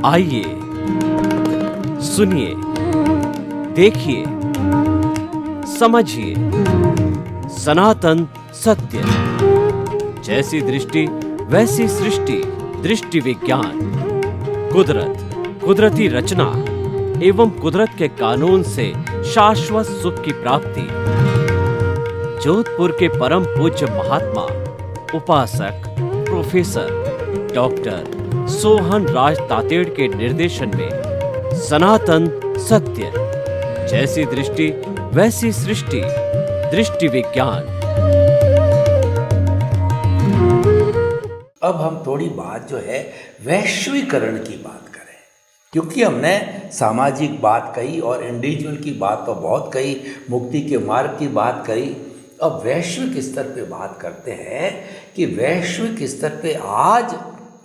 आइए, सुनिए, देखिए, समझिए सनातन सत्य। जैसी दृष्टि वैसी सृष्टि, दृष्टि विज्ञान। कुदरत, कुदरती रचना एवं कुदरत के कानून से शाश्वत सुख की प्राप्ति। जोधपुर के परम पूज्य महात्मा उपासक प्रोफेसर डॉक्टर सोहन राज तातेड़ के निर्देशन में सनातन सत्य। जैसी दृष्टि वैसी सृष्टि, दृष्टि विज्ञान। अब हम थोड़ी बात जो है वैश्वीकरण की बात करें, क्योंकि हमने सामाजिक बात कही और इंडिविजुअल की बात तो बहुत कही, मुक्ति के मार्ग की बात कही। अब वैश्विक स्तर पे बात करते हैं कि वैश्विक स्तर पे आज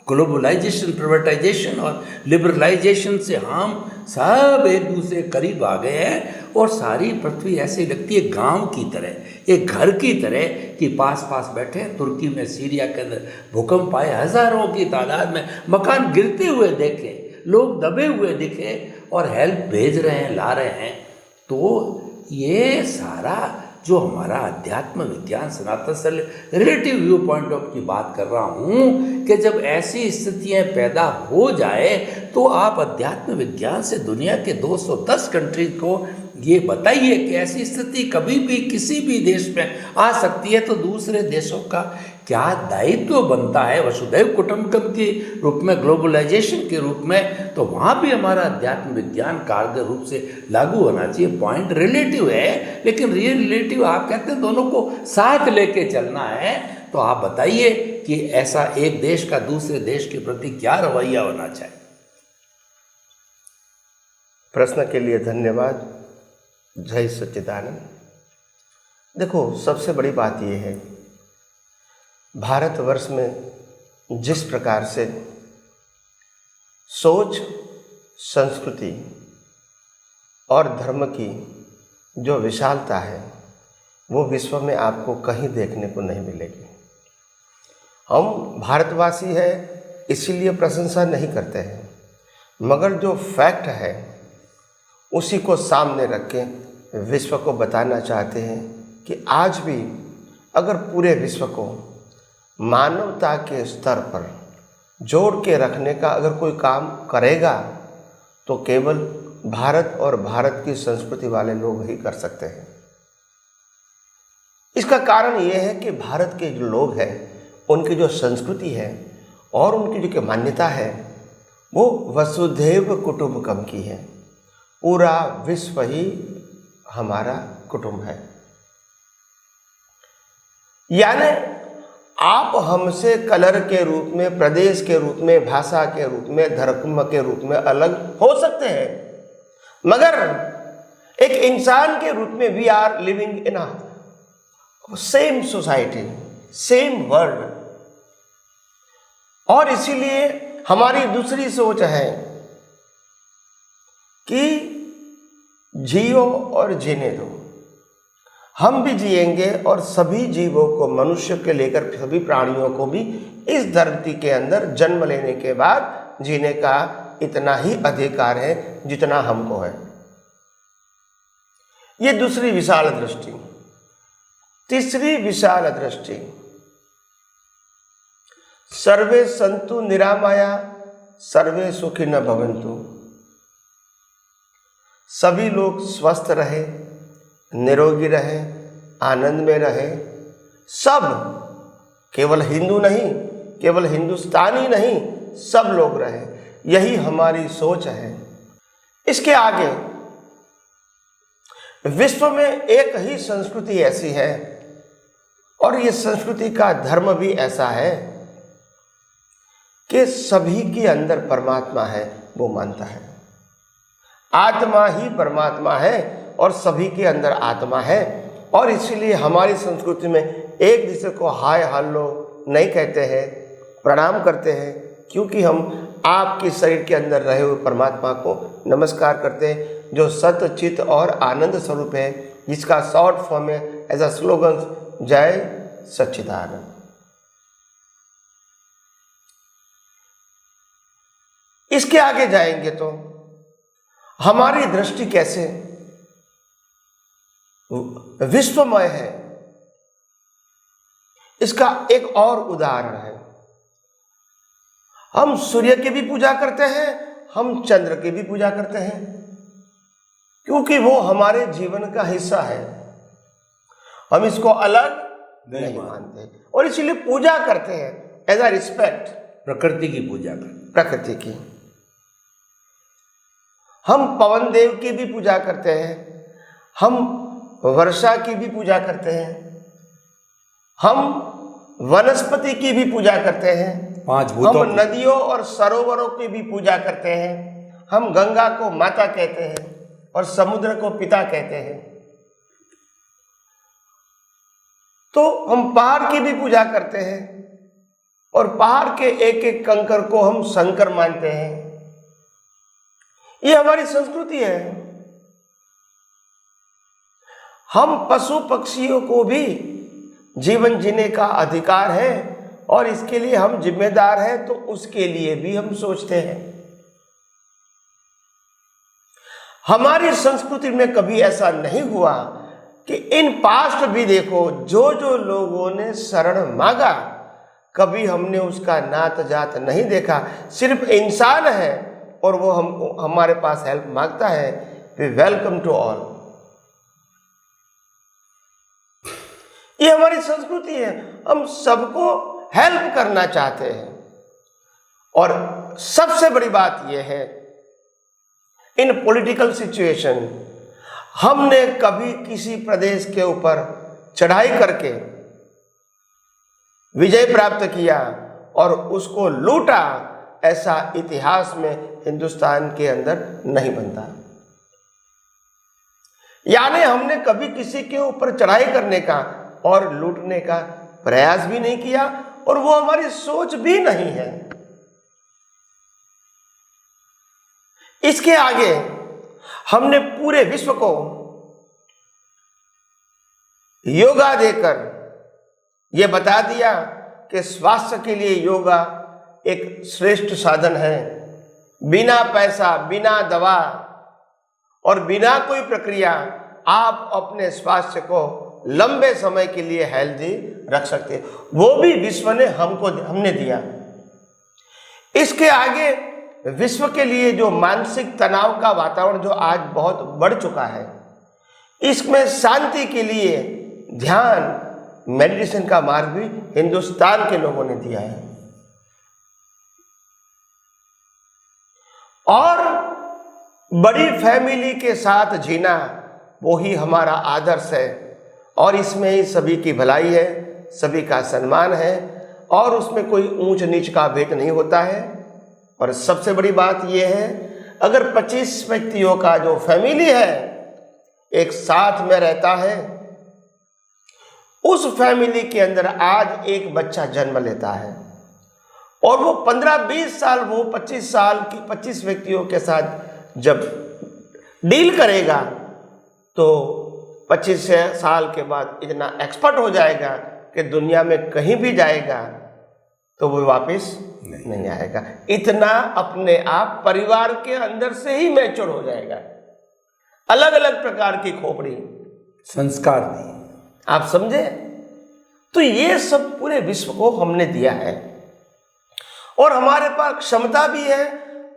ग्लोबलाइजेशन, प्राइवेटाइजेशन और लिबरलाइजेशन से हम सब एक दूसरे के करीब आ गए हैं और सारी पृथ्वी ऐसी लगती है गांव की तरह, एक घर की तरह कि पास पास बैठे। तुर्की में, सीरिया के अंदर भूकंप आए, हज़ारों की तादाद में मकान गिरते हुए देखे, लोग दबे हुए दिखे और हेल्प भेज रहे हैं, ला रहे हैं। तो ये सारा जो हमारा अध्यात्म विज्ञान सनातन से रिलेटिव व्यू पॉइंट ऑफ की बात कर रहा हूँ कि जब ऐसी स्थितियाँ पैदा हो जाए तो आप अध्यात्म विज्ञान से दुनिया के 210 कंट्रीज को ये बताइए कि ऐसी स्थिति कभी भी किसी भी देश में आ सकती है, तो दूसरे देशों का क्या दायित्व बनता है वसुधैव कुटुंबकम के रूप में, ग्लोबलाइजेशन के रूप में। तो वहाँ भी हमारा अध्यात्म विज्ञान कारगर रूप से लागू होना चाहिए। पॉइंट रिलेटिव है, लेकिन रिलेटिव आप कहते हैं दोनों को साथ लेके चलना है। तो आप बताइए कि ऐसा एक देश का दूसरे देश के प्रति क्या रवैया होना चाहिए। प्रश्न के लिए धन्यवाद। जय सच्चिदानंद। देखो, सबसे बड़ी बात यह है, भारतवर्ष में जिस प्रकार से सोच, संस्कृति और धर्म की जो विशालता है वो विश्व में आपको कहीं देखने को नहीं मिलेगी। हम भारतवासी हैं इसीलिए प्रशंसा नहीं करते हैं, मगर जो फैक्ट है उसी को सामने रख के विश्व को बताना चाहते हैं कि आज भी अगर पूरे विश्व को मानवता के स्तर पर जोड़ के रखने का अगर कोई काम करेगा तो केवल भारत और भारत की संस्कृति वाले लोग ही कर सकते हैं। इसका कारण ये है कि भारत के जो लोग हैं उनकी जो संस्कृति है और उनकी जो मान्यता है वो वसुधैव कुटुंबकम की है। पूरा विश्व ही हमारा कुटुंब है। यानी आप हमसे कलर के रूप में, प्रदेश के रूप में, भाषा के रूप में, धर्म के रूप में अलग हो सकते हैं, मगर एक इंसान के रूप में we are living in a same society, same world. और इसीलिए हमारी दूसरी सोच है कि जियो और जीने दो। हम भी जिएंगे और सभी जीवों को, मनुष्य के लेकर सभी प्राणियों को भी इस धरती के अंदर जन्म लेने के बाद जीने का इतना ही अधिकार है जितना हमको है। ये दूसरी विशाल दृष्टि। तीसरी विशाल दृष्टि, सर्वे सन्तु निरामया सर्वे सुखिनः भवन्तु। सभी लोग स्वस्थ रहे, निरोगी रहे, आनंद में रहे। सब, केवल हिंदू नहीं, केवल हिंदुस्तानी नहीं, सब लोग रहे। यही हमारी सोच है। इसके आगे विश्व में एक ही संस्कृति ऐसी है और ये संस्कृति का धर्म भी ऐसा है कि सभी के अंदर परमात्मा है, वो मानता है। आत्मा ही परमात्मा है और सभी के अंदर आत्मा है। और इसीलिए हमारी संस्कृति में एक दूसरे को हाय हल्लो नहीं कहते हैं, प्रणाम करते हैं, क्योंकि हम आपके शरीर के अंदर रहे हुए परमात्मा को नमस्कार करते हैं, जो सत्य, चित्त और आनंद स्वरूप है, जिसका शॉर्ट फॉर्म है एज अ स्लोगन जय सच्चिदानंद। इसके आगे जाएंगे तो हमारी दृष्टि कैसे विश्वमय है, इसका एक और उदाहरण है। हम सूर्य की भी पूजा करते हैं, हम चंद्र की भी पूजा करते हैं, क्योंकि वो हमारे जीवन का हिस्सा है। हम इसको अलग नहीं मानते और इसीलिए पूजा करते हैं एज अ रिस्पेक्ट। प्रकृति की पूजा करते, प्रकृति की। हम पवन देव की भी पूजा करते हैं, हम वर्षा की भी पूजा करते हैं, हम वनस्पति की भी पूजा करते हैं, पांच भूतों हम नदियों और सरोवरों की भी पूजा करते हैं, हम गंगा को माता कहते हैं और समुद्र को पिता कहते हैं। तो हम पहाड़ की भी पूजा करते हैं और पहाड़ के एक एक कंकर को हम शंकर मानते हैं। ये हमारी संस्कृति है। हम पशु पक्षियों को भी जीवन जीने का अधिकार है और इसके लिए हम जिम्मेदार हैं, तो उसके लिए भी हम सोचते हैं। हमारी संस्कृति में कभी ऐसा नहीं हुआ कि इन पास्ट भी देखो, जो जो लोगों ने शरण मांगा, कभी हमने उसका नात जात नहीं देखा। सिर्फ इंसान है और वो हमको हमारे पास हेल्प मांगता है, वी वेलकम टू ऑल। ये हमारी संस्कृति है, हम सबको हेल्प करना चाहते हैं। और सबसे बड़ी बात यह है, इन पॉलिटिकल सिचुएशन हमने कभी किसी प्रदेश के ऊपर चढ़ाई करके विजय प्राप्त किया और उसको लूटा, ऐसा इतिहास में हिंदुस्तान के अंदर नहीं बनता। यानी हमने कभी किसी के ऊपर चढ़ाई करने का और लूटने का प्रयास भी नहीं किया और वो हमारी सोच भी नहीं है। इसके आगे हमने पूरे विश्व को योगा देकर यह बता दिया कि स्वास्थ्य के लिए योगा एक श्रेष्ठ साधन है। बिना पैसा, बिना दवा और बिना कोई प्रक्रिया आप अपने स्वास्थ्य को लंबे समय के लिए हेल्दी रख सकते हैं। वो भी विश्व ने हमने दिया। इसके आगे विश्व के लिए जो मानसिक तनाव का वातावरण जो आज बहुत बढ़ चुका है, इसमें शांति के लिए ध्यान, मेडिटेशन का मार्ग भी हिंदुस्तान के लोगों ने दिया है। और बड़ी फैमिली के साथ जीना वो ही हमारा आदर्श है और इसमें ही सभी की भलाई है, सभी का सम्मान है और उसमें कोई ऊंच नीच का भेद नहीं होता है। और सबसे बड़ी बात यह है, अगर 25 व्यक्तियों का जो फैमिली है एक साथ में रहता है, उस फैमिली के अंदर आज एक बच्चा जन्म लेता है और वो 15-20 साल, वो 25 साल की 25 व्यक्तियों के साथ जब डील करेगा तो 25 साल के बाद इतना एक्सपर्ट हो जाएगा कि दुनिया में कहीं भी जाएगा तो वो वापस नहीं आएगा। इतना अपने आप परिवार के अंदर से ही मैच्योर हो जाएगा। अलग अलग प्रकार की खोपड़ी, संस्कार दी, आप समझे? तो ये सब पूरे विश्व को हमने दिया है और हमारे पास क्षमता भी है,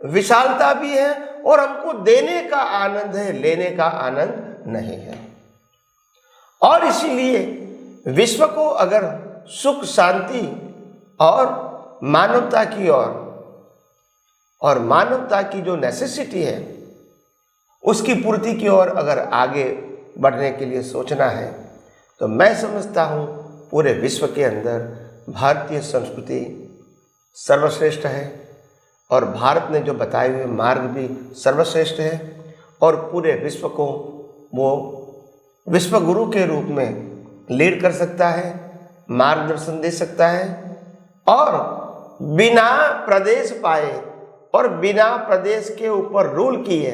विशालता भी है और हमको देने का आनंद है, लेने का आनंद नहीं है। और इसीलिए विश्व को अगर सुख, शांति और मानवता की और मानवता की जो नेसेसिटी है उसकी पूर्ति की ओर अगर आगे बढ़ने के लिए सोचना है, तो मैं समझता हूँ पूरे विश्व के अंदर भारतीय संस्कृति सर्वश्रेष्ठ है और भारत ने जो बताए हुए मार्ग भी सर्वश्रेष्ठ है और पूरे विश्व को वो विश्व गुरु के रूप में लीड कर सकता है, मार्गदर्शन दे सकता है और बिना प्रदेश पाए और बिना प्रदेश के ऊपर रूल किए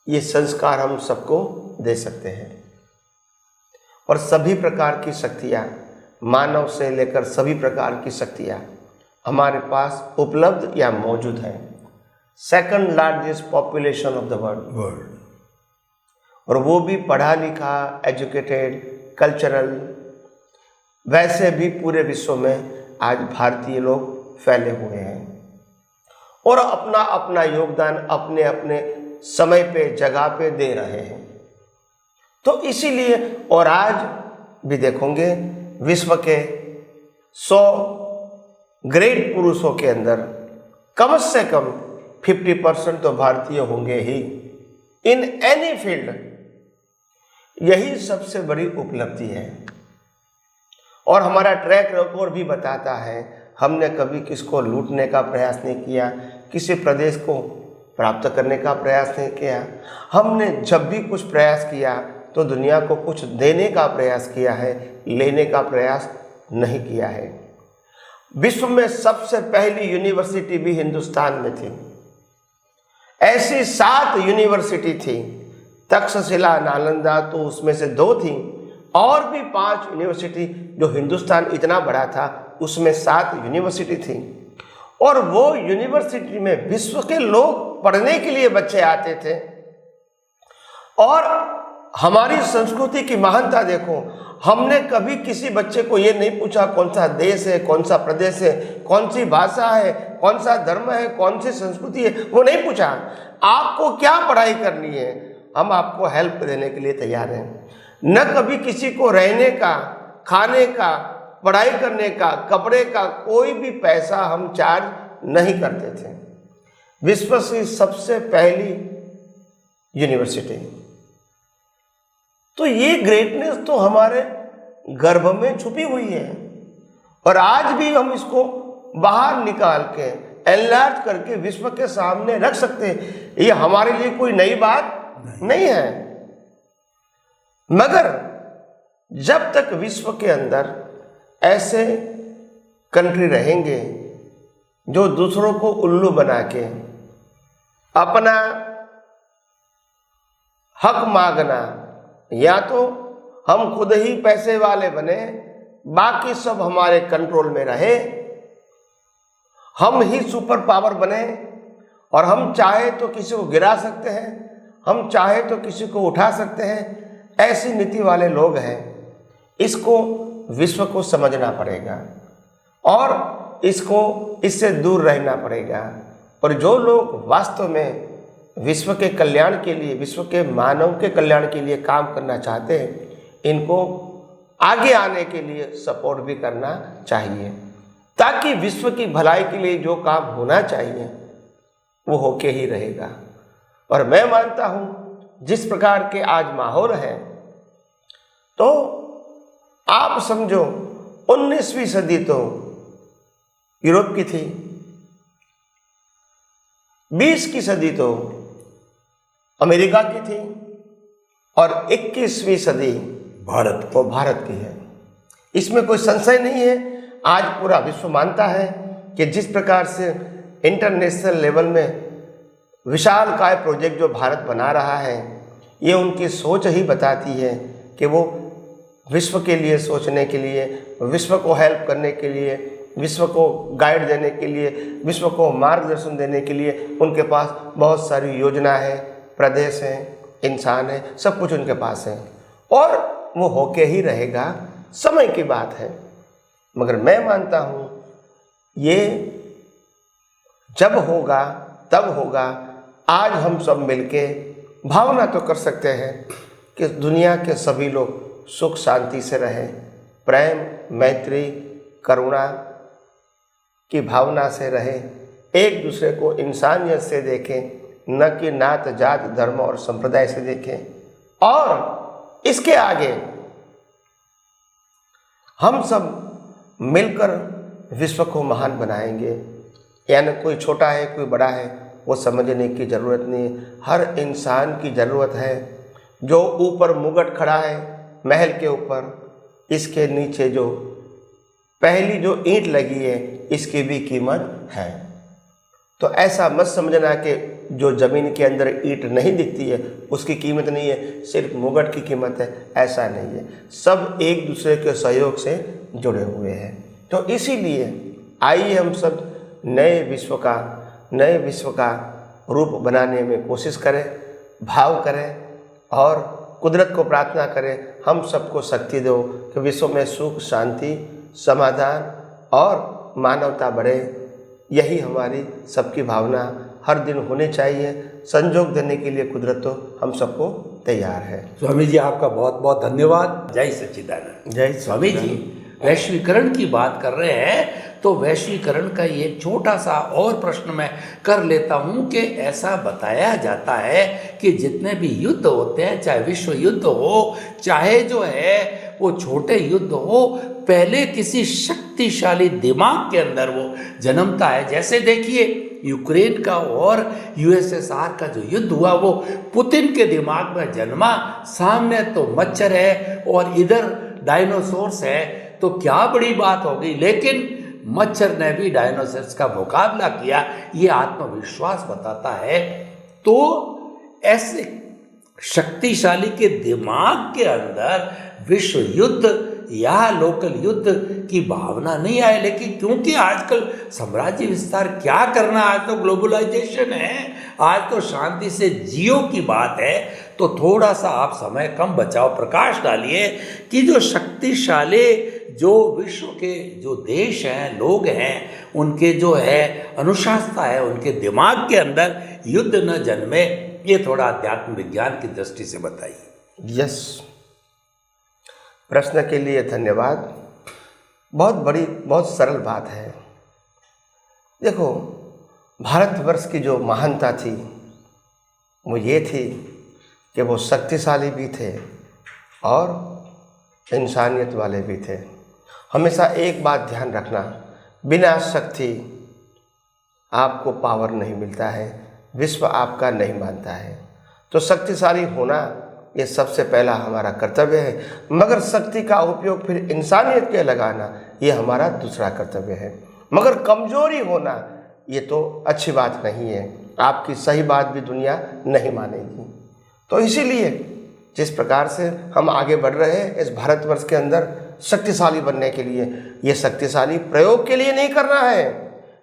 ये संस्कार हम सबको दे सकते हैं। और सभी प्रकार की शक्तियाँ, मानव से लेकर सभी प्रकार की शक्तियाँ हमारे पास उपलब्ध या मौजूद हैं। Second largest population of the world, और वो भी पढ़ा लिखा, एजुकेटेड, कल्चरल। वैसे भी पूरे विश्व में आज भारतीय लोग फैले हुए हैं और अपना अपना योगदान अपने अपने समय पे, जगह पे दे रहे हैं। तो इसीलिए, और आज भी देखोगे विश्व के 100 ग्रेट पुरुषों के अंदर कम से कम 50% तो भारतीय होंगे ही, इन एनी फील्ड। यही सबसे बड़ी उपलब्धि है और हमारा ट्रैक रिकॉर्ड भी बताता है, हमने कभी किसको लूटने का प्रयास नहीं किया, किसी प्रदेश को प्राप्त करने का प्रयास नहीं किया। हमने जब भी कुछ प्रयास किया तो दुनिया को कुछ देने का प्रयास किया है, लेने का प्रयास नहीं किया है। विश्व में सबसे पहली यूनिवर्सिटी भी हिंदुस्तान में थी। ऐसी 7 यूनिवर्सिटी थी, तक्षशिला, नालंदा तो उसमें से 2 थी, और भी 5 यूनिवर्सिटी, जो हिंदुस्तान इतना बड़ा था उसमें 7 यूनिवर्सिटी थी। और वो यूनिवर्सिटी में विश्व के लोग पढ़ने के लिए बच्चे आते थे। और हमारी संस्कृति की महानता देखो, हमने कभी किसी बच्चे को ये नहीं पूछा कौन सा देश है, कौन सा प्रदेश है, कौन सी भाषा है, कौन सा धर्म है, कौन सी संस्कृति है, वो नहीं पूछा। आपको क्या पढ़ाई करनी है, हम आपको हेल्प देने के लिए तैयार हैं। न कभी किसी को रहने का, खाने का, पढ़ाई करने का, कपड़े का कोई भी पैसा हम चार्ज नहीं करते थे। विश्व की सबसे पहली यूनिवर्सिटी। तो ये ग्रेटनेस तो हमारे गर्भ में छुपी हुई है और आज भी हम इसको बाहर निकाल के एनलार्ज करके विश्व के सामने रख सकते हैं। ये हमारे लिए कोई नई बात नहीं है। मगर जब तक विश्व के अंदर ऐसे कंट्री रहेंगे जो दूसरों को उल्लू बना के अपना हक मांगना, या तो हम खुद ही पैसे वाले बने, बाकी सब हमारे कंट्रोल में रहे, हम ही सुपर पावर बने और हम चाहे तो किसी को गिरा सकते हैं, हम चाहे तो किसी को उठा सकते हैं, ऐसी नीति वाले लोग हैं। इसको विश्व को समझना पड़ेगा और इससे दूर रहना पड़ेगा। और जो लोग वास्तव में विश्व के कल्याण के लिए, विश्व के मानव के कल्याण के लिए काम करना चाहते हैं, इनको आगे आने के लिए सपोर्ट भी करना चाहिए, ताकि विश्व की भलाई के लिए जो काम होना चाहिए वो होके ही रहेगा। और मैं मानता हूँ जिस प्रकार के आज माहौल है, तो आप समझो 19वीं सदी तो यूरोप की थी, 20 की सदी तो अमेरिका की थी और 21वीं सदी भारत की है। इसमें कोई संशय नहीं है। आज पूरा विश्व मानता है कि जिस प्रकार से इंटरनेशनल लेवल में विशालकाय प्रोजेक्ट जो भारत बना रहा है, ये उनकी सोच ही बताती है कि वो विश्व के लिए सोचने के लिए, विश्व को हेल्प करने के लिए, विश्व को गाइड देने के लिए, विश्व को मार्गदर्शन देने के लिए उनके पास बहुत सारी योजना है, प्रदेश हैं, इंसान है, सब कुछ उनके पास है और वो होके ही रहेगा। समय की बात है। मगर मैं मानता हूँ ये जब होगा तब होगा। आज हम सब मिलके भावना तो कर सकते हैं कि दुनिया के सभी लोग सुख शांति से रहें, प्रेम, मैत्री, करुणा की भावना से रहें, एक दूसरे को इंसानियत से देखें, न कि नात, जात, धर्म और संप्रदाय से देखें। और इसके आगे हम सब मिलकर विश्व को महान बनाएंगे। यानी कोई छोटा है, कोई बड़ा है, वो समझने की ज़रूरत नहीं है। हर इंसान की ज़रूरत है। जो ऊपर मुगट खड़ा है महल के ऊपर, इसके नीचे जो पहली जो ईंट लगी है, इसकी भी कीमत है। तो ऐसा मत समझना कि जो ज़मीन के अंदर ईंट नहीं दिखती है उसकी कीमत नहीं है, सिर्फ मुगट की कीमत है। ऐसा नहीं है, सब एक दूसरे के सहयोग से जुड़े हुए हैं। तो इसीलिए आइए हम सब नए विश्व का रूप बनाने में कोशिश करें, भाव करें और कुदरत को प्रार्थना करें, हम सबको शक्ति दो कि विश्व में सुख, शांति, समाधान और मानवता बढ़े। यही हमारी सबकी भावना हर दिन होनी चाहिए। संजोग देने के लिए कुदरत तो हम सबको तैयार है। स्वामी जी आपका बहुत बहुत धन्यवाद। जय सच्चिदानंद। जय स्वामी जी वैश्वीकरण की बात कर रहे हैं तो वैश्वीकरण का ये छोटा सा और प्रश्न मैं कर लेता हूँ कि ऐसा बताया जाता है कि जितने भी युद्ध होते हैं, चाहे विश्व युद्ध हो, चाहे जो है वो छोटे युद्ध हो, पहले किसी शक्तिशाली दिमाग के अंदर वो जन्मता है। जैसे देखिए यूक्रेन का और यूएसएसआर का जो युद्ध हुआ वो पुतिन के दिमाग में जन्मा। सामने तो मच्छर है और इधर डायनासोर्स है, तो क्या बड़ी बात हो गई। लेकिन मच्छर ने भी डायनासोर्स का मुकाबला किया, ये आत्मविश्वास बताता है। तो ऐसे शक्तिशाली के दिमाग के अंदर विश्व युद्ध या लोकल युद्ध की भावना नहीं आए। लेकिन क्योंकि आजकल साम्राज्य विस्तार क्या करना, आज तो ग्लोबलाइजेशन है, आज तो शांति से जियो की बात है, तो थोड़ा सा आप समय कम बचाओ, प्रकाश डालिए कि जो शक्तिशाली जो विश्व के जो देश हैं, लोग हैं, उनके जो है अनुशासता है, उनके दिमाग के अंदर युद्ध न जन्मे। ये थोड़ा अध्यात्म विज्ञान की दृष्टि से बताइए। यस, प्रश्न के लिए धन्यवाद। बहुत सरल बात है। देखो, भारतवर्ष की जो महानता थी वो ये थी कि वो शक्तिशाली भी थे और इंसानियत वाले भी थे। हमेशा एक बात ध्यान रखना, बिना शक्ति आपको पावर नहीं मिलता है, विश्व आपका नहीं मानता है। तो शक्तिशाली होना ये सबसे पहला हमारा कर्तव्य है, मगर शक्ति का उपयोग फिर इंसानियत के लगाना ये हमारा दूसरा कर्तव्य है। मगर कमजोरी होना ये तो अच्छी बात नहीं है, आपकी सही बात भी दुनिया नहीं मानेगी। तो इसीलिए जिस प्रकार से हम आगे बढ़ रहे हैं इस भारतवर्ष के अंदर शक्तिशाली बनने के लिए, ये शक्तिशाली प्रयोग के लिए नहीं करना है।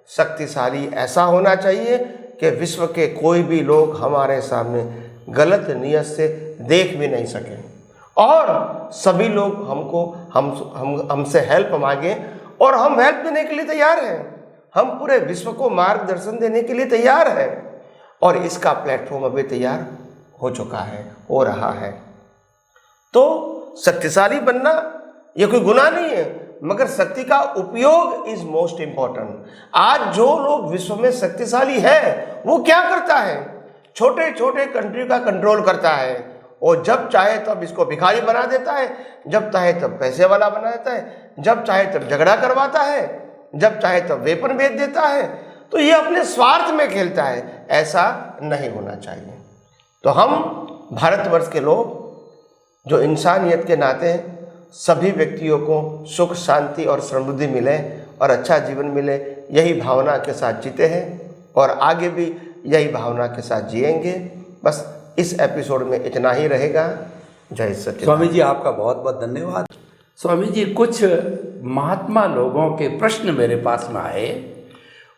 शक्तिशाली ऐसा होना चाहिए कि विश्व के कोई भी लोग हमारे सामने गलत नियत से देख भी नहीं सके और सभी लोग हमसे हेल्प मांगे और हम हेल्प देने के लिए तैयार हैं। हम पूरे विश्व को मार्गदर्शन देने के लिए तैयार हैं और इसका प्लेटफॉर्म अभी तैयार हो चुका है, हो रहा है। तो शक्तिशाली बनना ये कोई गुनाह नहीं है, मगर शक्ति का उपयोग इज मोस्ट इंपॉर्टेंट। आज जो लोग विश्व में शक्तिशाली है वो क्या करता है, छोटे छोटे कंट्री का कंट्रोल करता है और जब चाहे तब इसको भिखारी बना देता है, जब चाहे तब पैसे वाला बना देता है, जब चाहे तब झगड़ा करवाता है, जब चाहे तब वेपन बेच देता है। तो ये अपने स्वार्थ में खेलता है, ऐसा नहीं होना चाहिए। तो हम भारतवर्ष के लोग जो इंसानियत के नाते सभी व्यक्तियों को सुख, शांति और समृद्धि मिले और अच्छा जीवन मिले, यही भावना के साथ जीते हैं और आगे भी यही भावना के साथ जिएंगे। बस इस एपिसोड में इतना ही रहेगा। जय सच्चिदानंद। स्वामी जी आपका बहुत बहुत धन्यवाद। स्वामी जी, कुछ महात्मा लोगों के प्रश्न मेरे पास में आए,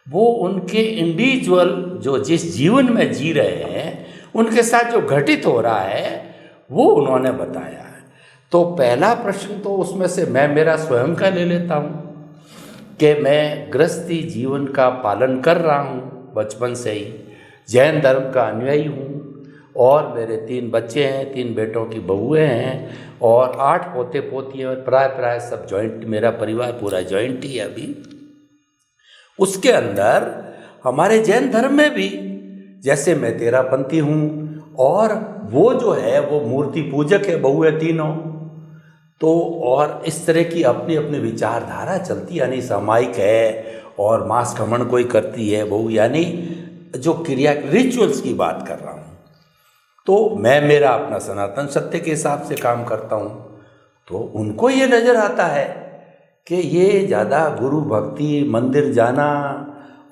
वो उनके इंडिविजुअल जो जिस जीवन में जी रहे हैं उनके साथ जो घटित हो रहा है वो उन्होंने बताया है। तो पहला प्रश्न तो उसमें से मैं मेरा स्वयं का ले लेता हूँ कि मैं गृहस्थी जीवन का पालन कर रहा हूँ, बचपन से ही जैन धर्म का अनुयायी हूँ और मेरे 3 बच्चे हैं, 3 बेटों की बहुएं हैं और 8 पोते पोती हैं और प्राय सब जॉइंट, मेरा परिवार पूरा जॉइंट ही है अभी। उसके अंदर हमारे जैन धर्म में भी जैसे मैं तेरापंथी हूँ और वो जो है वो मूर्ति पूजक है, बहुएं तीनों। तो और इस तरह की अपनी अपनी विचारधारा चलती, यानी सामायिक है और मास खमन कोई करती है बहू, यानी जो क्रिया रिचुअल्स की बात कर रहा हूँ। तो मैं मेरा अपना सनातन सत्य के हिसाब से काम करता हूँ। तो उनको ये नज़र आता है कि ये ज़्यादा गुरु भक्ति, मंदिर जाना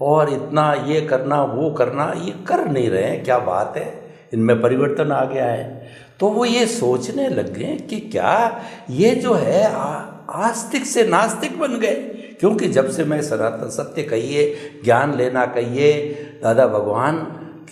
और इतना ये करना वो करना ये कर नहीं रहे हैं, क्या बात है, इनमें परिवर्तन आ गया है। तो वो ये सोचने लग गए कि क्या ये जो है आस्तिक से नास्तिक बन गए। क्योंकि जब से मैं सनातन सत्य कहिए, ज्ञान लेना कहिए, दादा भगवान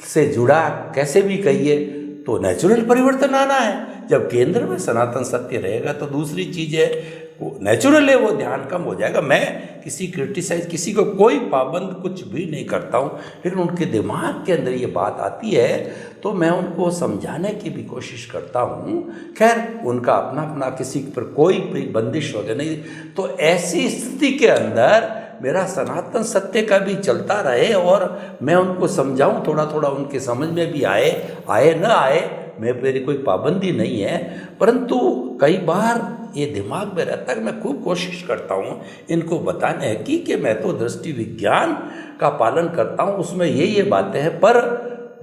से जुड़ा कैसे भी कहिए तो नेचुरल परिवर्तन आना है। जब केंद्र में सनातन सत्य रहेगा तो दूसरी चीज़ है वो नेचुरल है, वो ध्यान कम हो जाएगा। मैं किसी को कोई पाबंद कुछ भी नहीं करता हूँ, लेकिन उनके दिमाग के अंदर ये बात आती है तो मैं उनको समझाने की भी कोशिश करता हूँ। खैर उनका अपना अपना, किसी पर कोई भी बंदिश वगैरह नहीं। तो ऐसी स्थिति के अंदर मेरा सनातन सत्य का भी चलता रहे और मैं उनको समझाऊं, थोड़ा थोड़ा उनके समझ में भी आए न आए, मेरी कोई पाबंदी नहीं है। परंतु कई बार ये दिमाग में रहता है कि मैं खूब कोशिश करता हूँ इनको बताने की कि मैं तो दृष्टि विज्ञान का पालन करता हूँ, उसमें ये बातें हैं, पर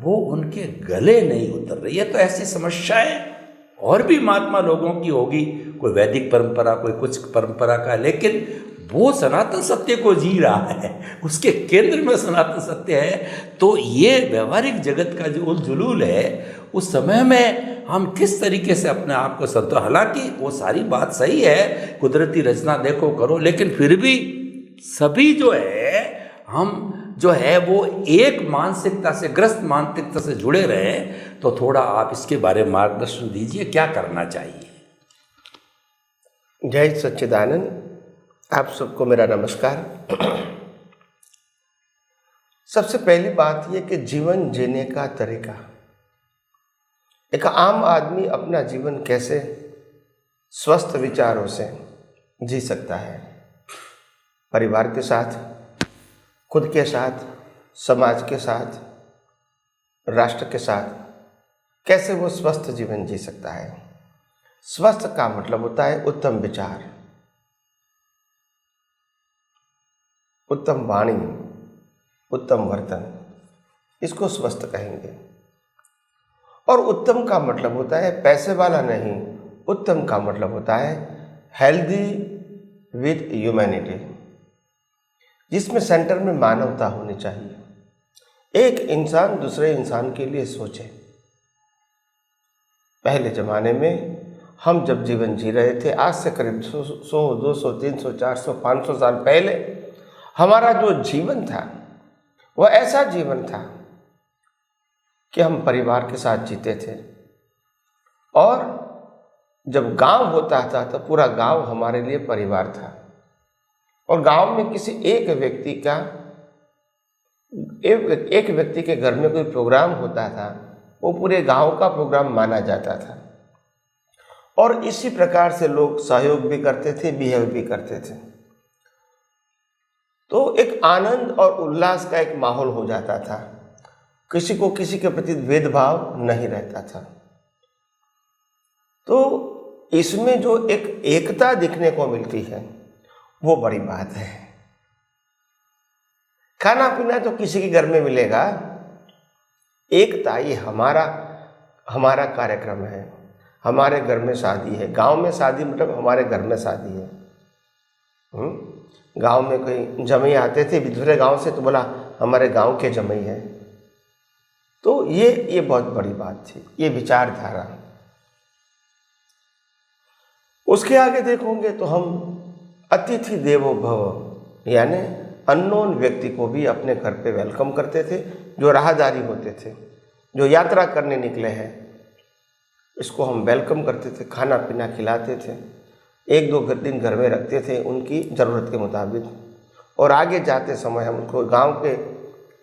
वो उनके गले नहीं उतर रही है। तो ऐसी समस्याएं और भी महात्मा लोगों की होगी, कोई वैदिक परंपरा, कोई कुछ परंपरा का, लेकिन वो सनातन सत्य को जी रहा है, उसके केंद्र में सनातन सत्य है। तो ये व्यवहारिक जगत का जो उलझुलूल है, उस समय में हम किस तरीके से अपने आप को संतुलित, हालांकि वो सारी बात सही है, कुदरती रचना देखो करो, लेकिन फिर भी सभी जो है हम जो है वो एक मानसिकता से, ग्रस्त मानसिकता से जुड़े रहे। तो थोड़ा आप इसके बारे में मार्गदर्शन दीजिए, क्या करना चाहिए। जय सच्चिदानंद। आप सबको मेरा नमस्कार। सबसे पहली बात यह कि जीवन जीने का तरीका, एक आम आदमी अपना जीवन कैसे स्वस्थ विचारों से जी सकता है, परिवार के साथ, खुद के साथ, समाज के साथ, राष्ट्र के साथ, कैसे वो स्वस्थ जीवन जी सकता है। स्वस्थ का मतलब होता है उत्तम विचार, उत्तम वाणी, उत्तम वर्तन, इसको स्वस्थ कहेंगे। और उत्तम का मतलब होता है पैसे वाला नहीं, उत्तम का मतलब होता है हेल्दी विद ह्यूमैनिटी, जिसमें सेंटर में मानवता होनी चाहिए। एक इंसान दूसरे इंसान के लिए सोचे। पहले ज़माने में हम जब जीवन जी रहे थे, आज से करीब 100, 200, 300, 400, 500 साल पहले हमारा जो जीवन था वह ऐसा जीवन था कि हम परिवार के साथ जीते थे। और जब गांव होता था तो पूरा गांव हमारे लिए परिवार था। और गांव में किसी एक व्यक्ति के घर में कोई प्रोग्राम होता था, वो पूरे गांव का प्रोग्राम माना जाता था। और इसी प्रकार से लोग सहयोग भी करते थे, बिहेव भी करते थे। तो एक आनंद और उल्लास का एक माहौल हो जाता था, किसी को किसी के प्रति भेदभाव नहीं रहता था। तो इसमें जो एक एकता दिखने को मिलती है वो बड़ी बात है। खाना पीना तो किसी के घर में मिलेगा, एकता ये हमारा कार्यक्रम है। हमारे घर में शादी है, गांव में शादी मतलब हमारे घर में शादी है। गांव में कोई जमई आते थे दूसरे गांव से, तो बोला हमारे गांव के जमई है। तो ये बहुत बड़ी बात थी, ये विचारधारा। उसके आगे देखोगे तो हम अतिथि देवो भव, यानी अननोन व्यक्ति को भी अपने घर पे वेलकम करते थे। जो राहदारी होते थे, जो यात्रा करने निकले हैं, इसको हम वेलकम करते थे, खाना पीना खिलाते थे, 1-2 दिन घर में रखते थे उनकी ज़रूरत के मुताबिक। और आगे जाते समय हम उनको गांव के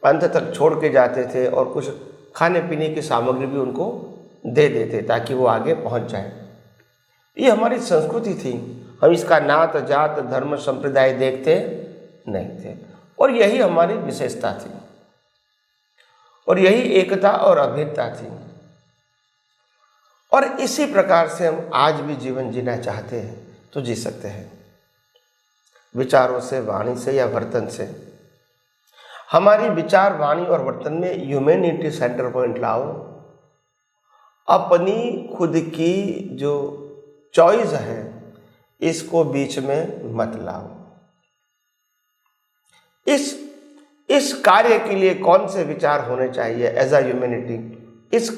अंत तक छोड़ के जाते थे और कुछ खाने पीने की सामग्री भी उनको दे देते ताकि वो आगे पहुंच जाए। ये हमारी संस्कृति थी। हम इसका नात जात धर्म संप्रदाय देखते नहीं थे। और यही हमारी विशेषता थी और यही एकता और अभेदता थी। और इसी प्रकार से हम आज भी जीवन जीना चाहते हैं तो जी सकते हैं, विचारों से, वाणी से या वर्तन से। हमारी विचार, वाणी और वर्तन में ह्यूमैनिटी सेंटर पॉइंट लाओ। अपनी खुद की जो चॉइस है इसको बीच में मत लाओ। इस कार्य के लिए कौन से विचार होने चाहिए एज अ ह्यूमैनिटी, इस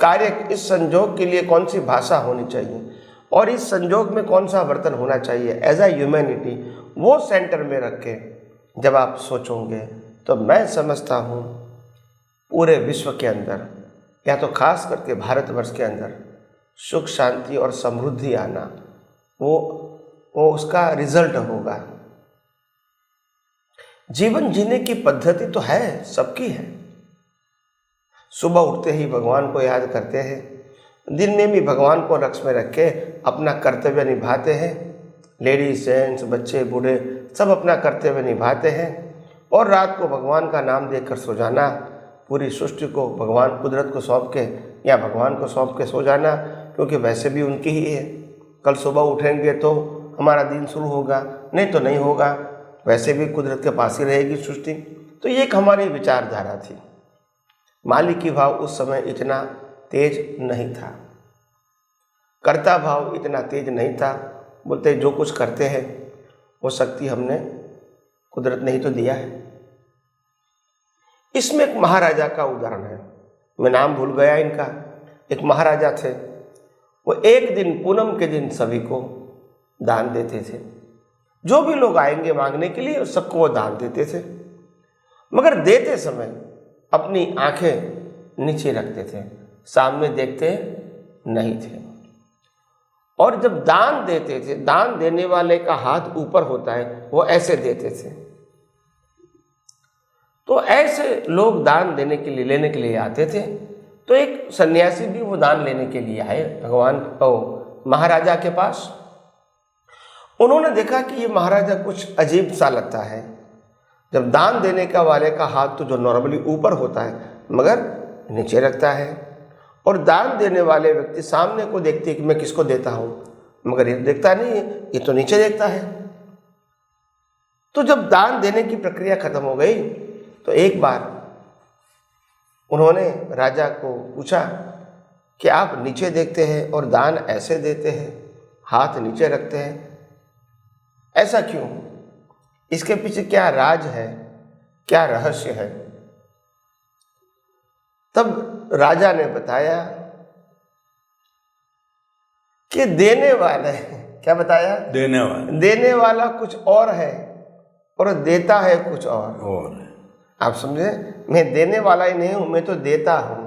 संजोग के लिए कौन सी भाषा होनी चाहिए और इस संजोग में कौन सा वर्तन होना चाहिए एज अ ह्यूमैनिटी, वो सेंटर में रख के जब आप सोचोगे तो मैं समझता हूँ पूरे विश्व के अंदर या तो खास करके भारतवर्ष के अंदर सुख शांति और समृद्धि आना वो उसका रिजल्ट होगा। जीवन जीने की पद्धति तो है, सबकी है। सुबह उठते ही भगवान को याद करते हैं, दिन में भी भगवान को लक्ष्य में रख के अपना कर्तव्य निभाते हैं। लेडीज जेंट्स बच्चे बूढ़े सब अपना कर्तव्य निभाते हैं और रात को भगवान का नाम देकर सो जाना, पूरी सृष्टि को भगवान कुदरत को सौंप के या भगवान को सौंप के सो जाना, क्योंकि वैसे भी उनकी ही है। कल सुबह उठेंगे तो हमारा दिन शुरू होगा, नहीं तो नहीं होगा, वैसे भी कुदरत के पास ही रहेगी सृष्टि। तो ये एक हमारी विचारधारा थी। मालिकी भाव उस समय इतना तेज नहीं था, कर्ता भाव इतना तेज नहीं था। बोलते जो कुछ करते हैं वो शक्ति हमने कुदरत ने ही तो दिया है। इसमें एक महाराजा का उदाहरण है, मैं नाम भूल गया इनका। एक महाराजा थे, वो एक दिन पूनम के दिन सभी को दान देते थे। जो भी लोग आएंगे मांगने के लिए सबको वो दान देते थे, मगर देते समय अपनी आंखें नीचे रखते थे, सामने देखते नहीं थे। और जब दान देते थे, दान देने वाले का हाथ ऊपर होता है, वो ऐसे देते थे। तो ऐसे लोग दान देने के लिए लेने के लिए आते थे। तो एक सन्यासी भी वो दान लेने के लिए आए भगवान महाराजा के पास। उन्होंने देखा कि ये महाराजा कुछ अजीब सा लगता है। जब दान देने का वाले का हाथ तो जो नॉर्मली ऊपर होता है मगर नीचे रखता है, और दान देने वाले व्यक्ति सामने को देखते कि मैं किसको देता हूँ, मगर ये देखता नहीं है, ये तो नीचे देखता है। तो जब दान देने की प्रक्रिया खत्म हो गई तो एक बार उन्होंने राजा को पूछा कि आप नीचे देखते हैं और दान ऐसे देते हैं, हाथ नीचे रखते हैं, ऐसा क्यों? इसके पीछे क्या राज है, क्या रहस्य है? तब राजा ने बताया कि देने वाला है, क्या बताया? देने वाला कुछ और है और देता है कुछ और। आप समझे, मैं देने वाला ही नहीं हूं, मैं तो देता हूं,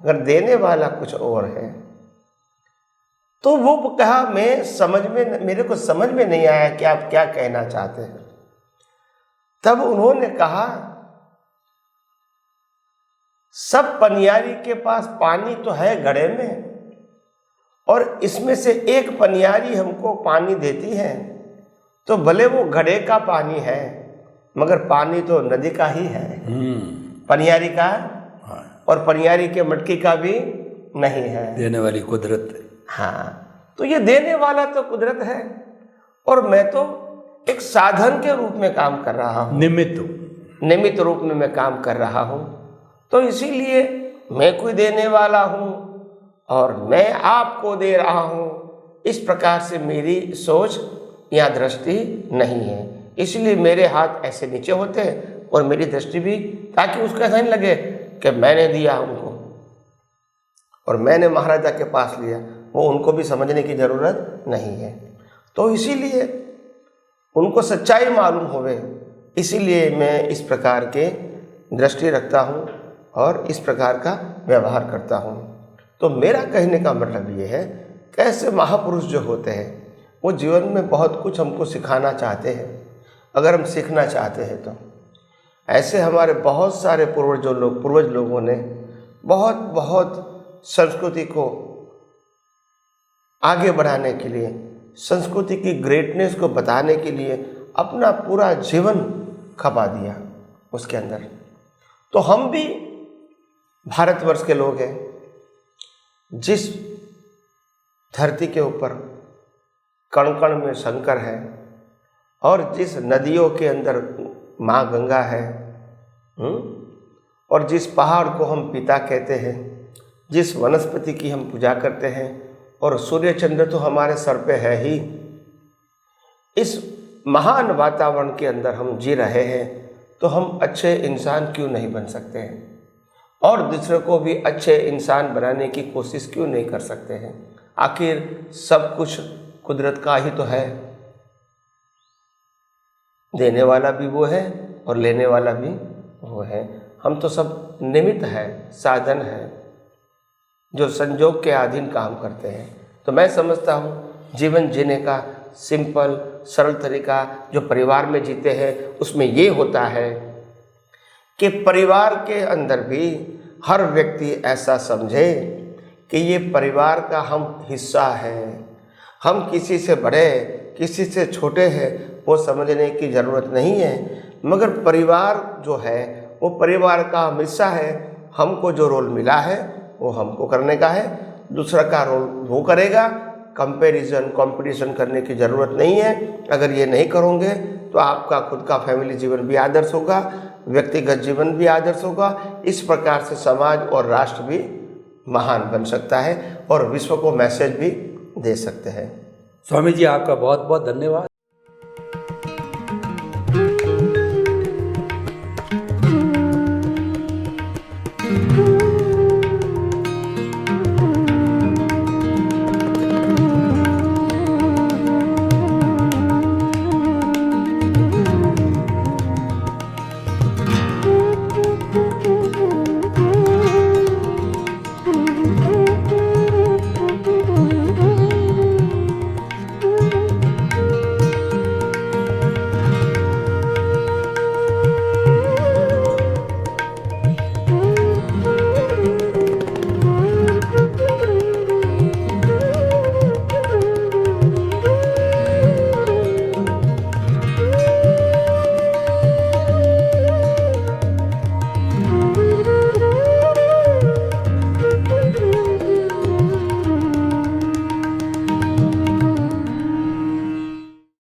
अगर देने वाला कुछ और है। तो वो कहा मेरे को समझ में नहीं आया कि आप क्या कहना चाहते हैं। तब उन्होंने कहा सब पनियारी के पास पानी तो है घड़े में, और इसमें से एक पनियारी हमको पानी देती है, तो भले वो घड़े का पानी है मगर पानी तो नदी का ही है, पनियारी का, और पनियारी के मटकी का भी नहीं है, देने वाली कुदरत। हाँ, तो ये देने वाला तो कुदरत है और मैं तो एक साधन के रूप में काम कर रहा हूँ, निमित्त रूप में मैं काम कर रहा हूँ। तो इसीलिए मैं कोई देने वाला हूँ और मैं आपको दे रहा हूँ, इस प्रकार से मेरी सोच या दृष्टि नहीं है। इसलिए मेरे हाथ ऐसे नीचे होते हैं और मेरी दृष्टि भी, ताकि उसको ऐसा नहीं लगे कि मैंने दिया उनको और मैंने महाराजा के पास लिया, वो उनको भी समझने की जरूरत नहीं है। तो इसीलिए उनको सच्चाई मालूम होवे, इसीलिए मैं इस प्रकार के दृष्टि रखता हूँ और इस प्रकार का व्यवहार करता हूँ। तो मेरा कहने का मतलब ये है, कैसे महापुरुष जो होते हैं वो जीवन में बहुत कुछ हमको सिखाना चाहते हैं, अगर हम सीखना चाहते हैं तो। ऐसे हमारे बहुत सारे पूर्वज लोगों ने बहुत संस्कृति को आगे बढ़ाने के लिए, संस्कृति की ग्रेटनेस को बताने के लिए अपना पूरा जीवन खपा दिया उसके अंदर। तो हम भी भारतवर्ष के लोग हैं, जिस धरती के ऊपर कण कण में शंकर है और जिस नदियों के अंदर माँ गंगा है, और जिस पहाड़ को हम पिता कहते हैं, जिस वनस्पति की हम पूजा करते हैं, और सूर्य चंद्र तो हमारे सर पे है ही, इस महान वातावरण के अंदर हम जी रहे हैं, तो हम अच्छे इंसान क्यों नहीं बन सकते हैं और दूसरे को भी अच्छे इंसान बनाने की कोशिश क्यों नहीं कर सकते हैं? आखिर सब कुछ कुदरत का ही तो है, देने वाला भी वो है और लेने वाला भी वो हैं। हम तो सब निमित्त हैं, साधन हैं, जो संजोग के अधीन काम करते हैं। तो मैं समझता हूँ जीवन जीने का सिंपल सरल तरीका जो परिवार में जीते हैं उसमें ये होता है कि परिवार के अंदर भी हर व्यक्ति ऐसा समझे कि ये परिवार का हम हिस्सा हैं। हम किसी से बड़े किसी से छोटे हैं वो समझने की ज़रूरत नहीं है, मगर परिवार जो है वो परिवार का हम हिस्सा है। हमको जो रोल मिला है वो हमको करने का है, दूसरा का रोल वो करेगा। कंपटीशन करने की ज़रूरत नहीं है। अगर ये नहीं करोगे तो आपका खुद का फैमिली जीवन भी आदर्श होगा, व्यक्तिगत जीवन भी आदर्श होगा। इस प्रकार से समाज और राष्ट्र भी महान बन सकता है और विश्व को मैसेज भी दे सकते हैं। स्वामी जी आपका बहुत बहुत धन्यवाद।